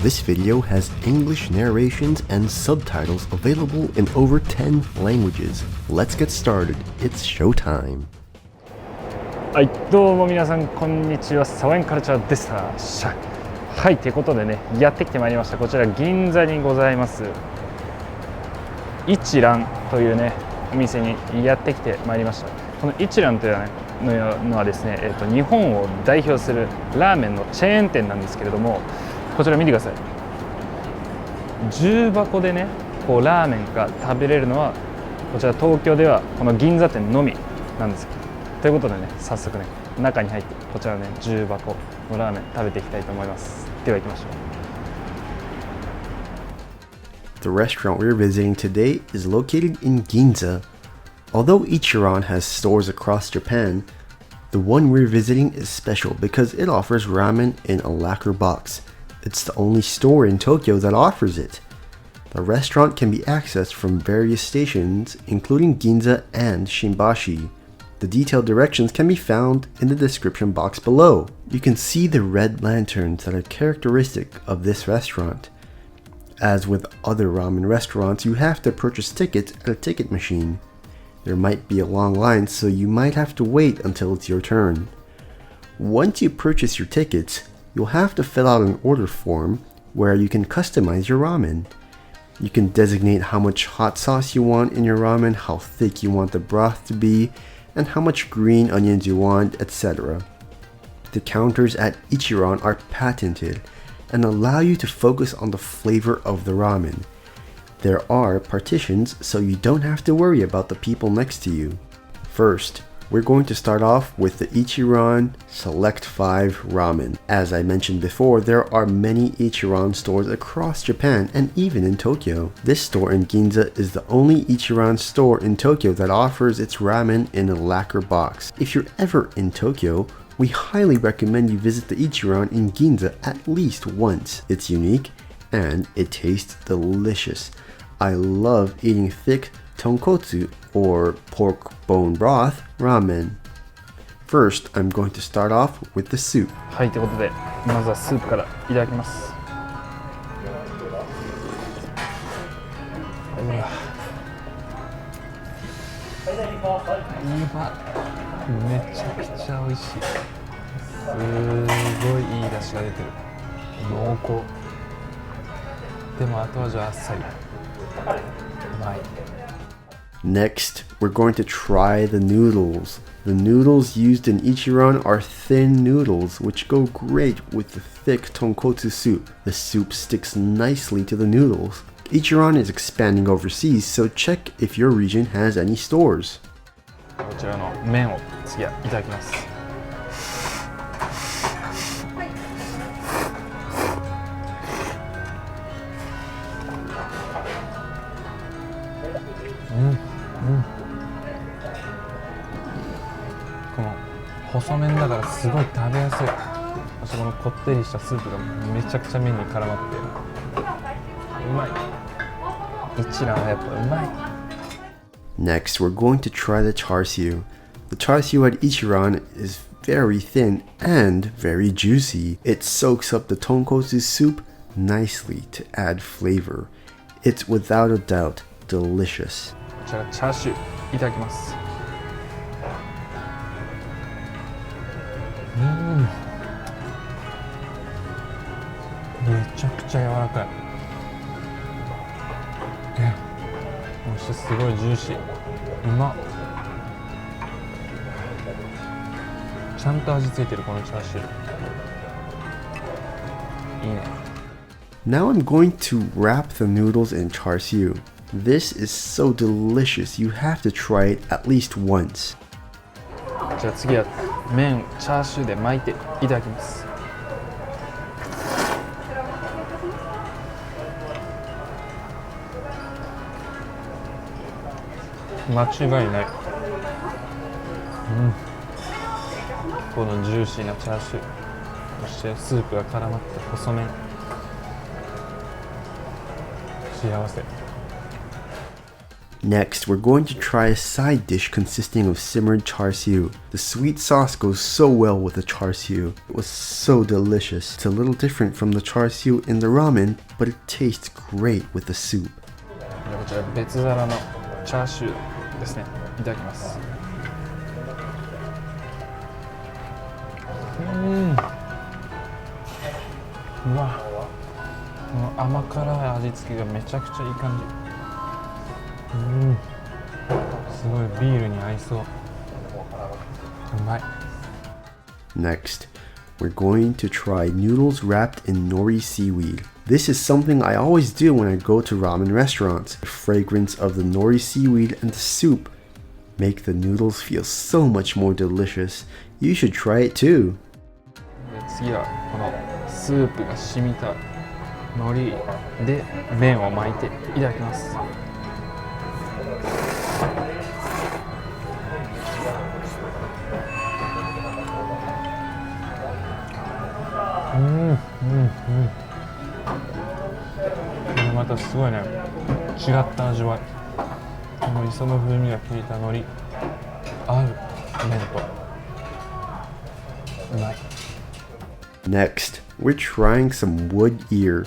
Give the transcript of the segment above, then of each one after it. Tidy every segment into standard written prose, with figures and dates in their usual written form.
This video has English narrations and subtitles available in over 10 languages. Let's get started. It's showtime. はい、どうも皆さんこんにちは、サワエンカルチャーです。はい、ということでね、やってきてまいりました。こちら銀座にございます一蘭というねお店にやってきてまいりました。この一蘭というのはですね、日本を代表するラーメンのチェーン店なんですけれども、こちら見てください。重箱でねこうラーメンが食べれるのはこちら東京ではこの銀座店のみなんです。ということでね、早速ね中に入ってこちらね重箱のラーメン食べていきたいと思います。では行きましょう。The restaurant we're visiting today is located in Ginza. Although Ichiran has stores across Japan, the one we're visiting is special because it offers ramen in a lacquer box. It's the only store in Tokyo that offers it. The restaurant can be accessed from various stations, including Ginza and Shimbashi. The detailed directions can be found in the description box below. You can see the red lanterns that are characteristic of this restaurant. As with other ramen restaurants, you have to purchase tickets at a ticket machine. There might be a long line, so you might have to wait until it's your turn. Once you purchase your tickets, you'll have to fill out an order form where you can customize your ramen. You can designate how much hot sauce you want in your ramen, how thick you want the broth to be, and how much green onions you want, etc. The counters at Ichiran are patented and allow you to focus on the flavor of the ramen. There are partitions so you don't have to worry about the people next to you. First, we're going to start off with the Ichiran Select 5 Ramen. As I mentioned before, there are many Ichiran stores across Japan and even in Tokyo. This store in Ginza is the only Ichiran store in Tokyo that offers its ramen in a lacquer box. If you're ever in Tokyo, we highly recommend you visit the Ichiran in Ginza at least once. It's unique and it tastes delicious. I love eating thick tonkotsu or pork bone broth ramen. First, I'm going to start off with the soup. はい、ということで、まずはスープからいただきます。うわ、めちゃくちゃ美味しい。すごいいい出汁が出てる。濃厚。でも後味はあっさり。うまい。Next, we're going to try the noodles. The noodles used in Ichiran are thin noodles, which go great with the thick tonkotsu soup. The soup sticks nicely to the noodles. Ichiran is expanding overseas, so check if your region has any stores. こちらの麺を次はいただきます。この細麺だからすごい食べやすい。そしてこのこってりしたスープがめちゃくちゃ麺に絡まってうまい。一蘭はやっぱうまい。Next, we're going to try the char siu. The char siu at Ichiran is very thin and very juicy. It soaks up the tonkotsu soup nicely to add flavor. It's without a doubt delicious. こちらチャーシューいただきます。めちゃくちゃ柔らかい。そしてすごいジューシー。うまっ。ちゃんと味付いてるこのチャーシュー。いいね。Now I'm going to wrap the noodles in char siu. This is so delicious. You have to try it at least once. じゃあ次は麺チャーシューで巻いていただきます。間違いない。このジューシーなチャーシュー、そしてスープが絡まった細麺、幸せ。Next, we're going to try a side dish consisting of simmered char siu. The sweet sauce goes so well with the char siu. It was so delicious. It's a little different from the char siu in the ramen, but it tastes great with the soup. こちら別皿のチャーシューですね。いただきます。うわ、この甘辛い味付けがめちゃくちゃいい感じ。すごいビールに合いそう。うまい。Next, we're going to try noodles wrapped in nori seaweed. This is something I always do when I go to ramen restaurants. The fragrance of the nori seaweed and the soup make the noodles feel so much more delicious. You should try it too. 次はこのスープが染みた海苔で麺を巻いていただきます。これまたすごいね、違った味わい。この磯の風味が効いた海苔合う麺とうまい。Next, we're trying some wood ear.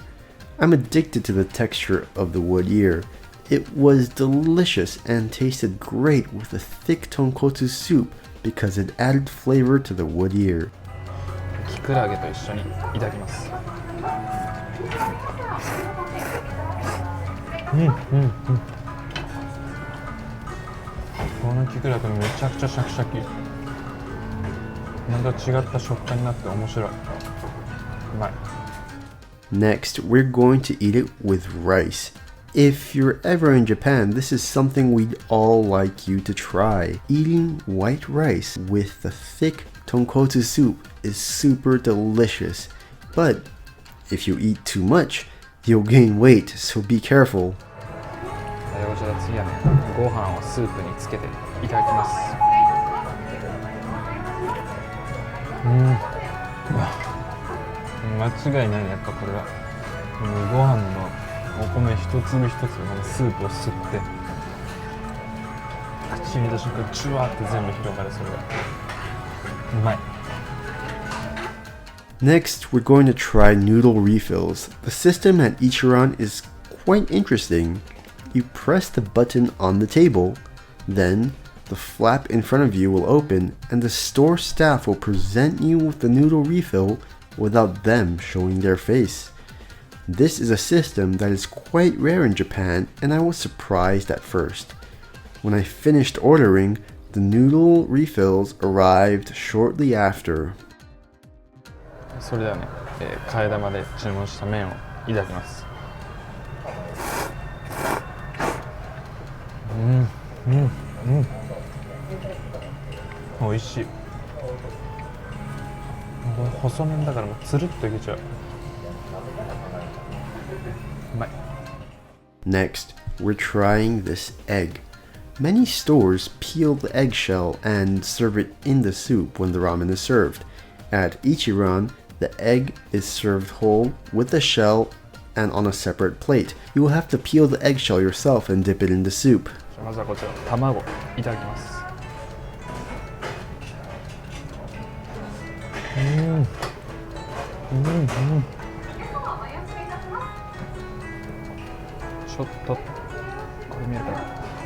I'm addicted to the texture of the wood ear. It was delicious and tasted great with a thick tonkotsu soup because it added flavor to the wood ear. キクラゲと一緒にいただきます。このキクラゲめちゃくちゃシャキシャキ。また違った食感になって面白い。うまい。Next, we're going to eat it with rice. If you're ever in Japan, this is something we'd all like you to try. Eating white rice with the thick tonkotsu soup is super delicious. But if you eat too much, you'll gain weight, so be careful. こちら次はね、ご飯をスープにつけていただきます。間違いないね、やっぱこれは。ご飯のお米一粒一粒のスープを吸って口に入れた瞬間ジュワーって全部広がる。それがうまい。Next, we're going to try noodle refills. The system at Ichiran is quite interesting. You press the button on the table, then the flap in front of you will open and the store staff will present you with the noodle refill without them showing their face. This is a system that is quite rare in Japan and I was surprised at first. When I finished ordering, the noodle refills arrived shortly after. それではね、替え玉で注文した麺をいただきます。美味しい。細麺だからもうつるっといけちゃう。うまい。Next, we're trying this egg. Many stores peel the eggshell and serve it in the soup when the ramen is served. At Ichiran, the egg is served whole with the shell and on a separate plate. You will have to peel the eggshell yourself and dip it in the soup. まずはこちら卵いただきます。ちょっとこれ見えるかな、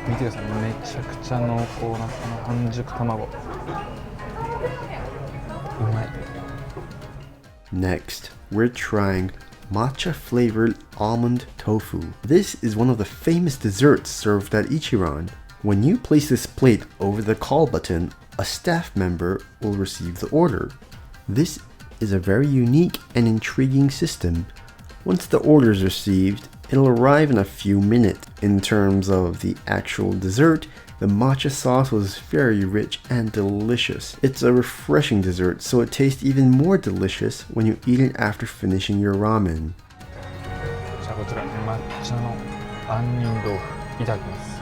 見てください。めちゃくちゃ濃厚なこの半熟卵、うまい。Next, we're trying matcha flavored almond tofu. This is one of the famous desserts served at Ichiran. When you place this plate over the call button, a staff member will receive the order. This is a very unique and intriguing system. Once the order is received, it'll arrive in a few minutes. In terms of the actual dessert, the matcha sauce was very rich and delicious. It's a refreshing dessert, so it tastes even more delicious when you eat it after finishing your ramen. じゃあこちら抹茶の杏仁豆腐いただきます。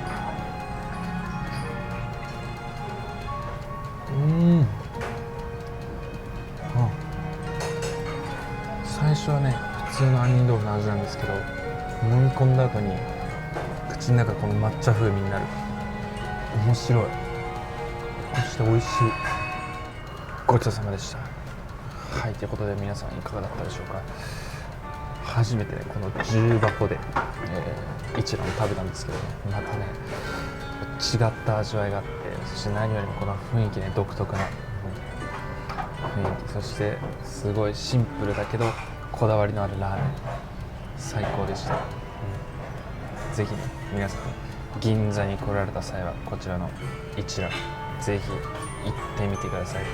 最初はね、普通の杏仁豆腐の味なんですけど、飲み込んだ後に口の中この抹茶風味になる。面白い。そして美味しい。ごちそうさまでした。はい、ということで皆さんいかがだったでしょうか。初めてね、この重箱で、一蘭を食べたんですけど、またね違った味わいがあって、そして何よりもこの雰囲気ね、独特な雰囲気、そしてすごいシンプルだけどこだわりのあるラーメン、最高でした。ぜひね、皆さん銀座に来られた際はこちらの一蘭ぜひ行ってみてください。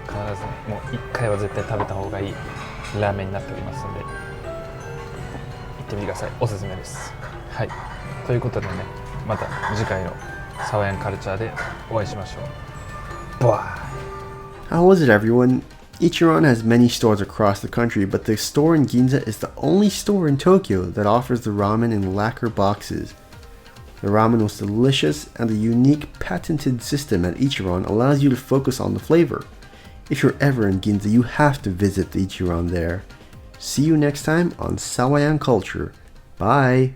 必ずね、もう1回は絶対食べた方がいいラーメンになっておりますので、行ってみてください。おすすめです。はい、ということでね、また次回のサワヤンカルチャーでお会いしましょう。バイ。 How was it, everyone? Ichiran has many stores across the country, but the store in Ginza is the only store in Tokyo that offers the ramen in lacquer boxes. The ramen was delicious, and the unique patented system at Ichiran allows you to focus on the flavor. If you're ever in Ginza, you have to visit the Ichiran there. See you next time on Sawayan Culture. Bye!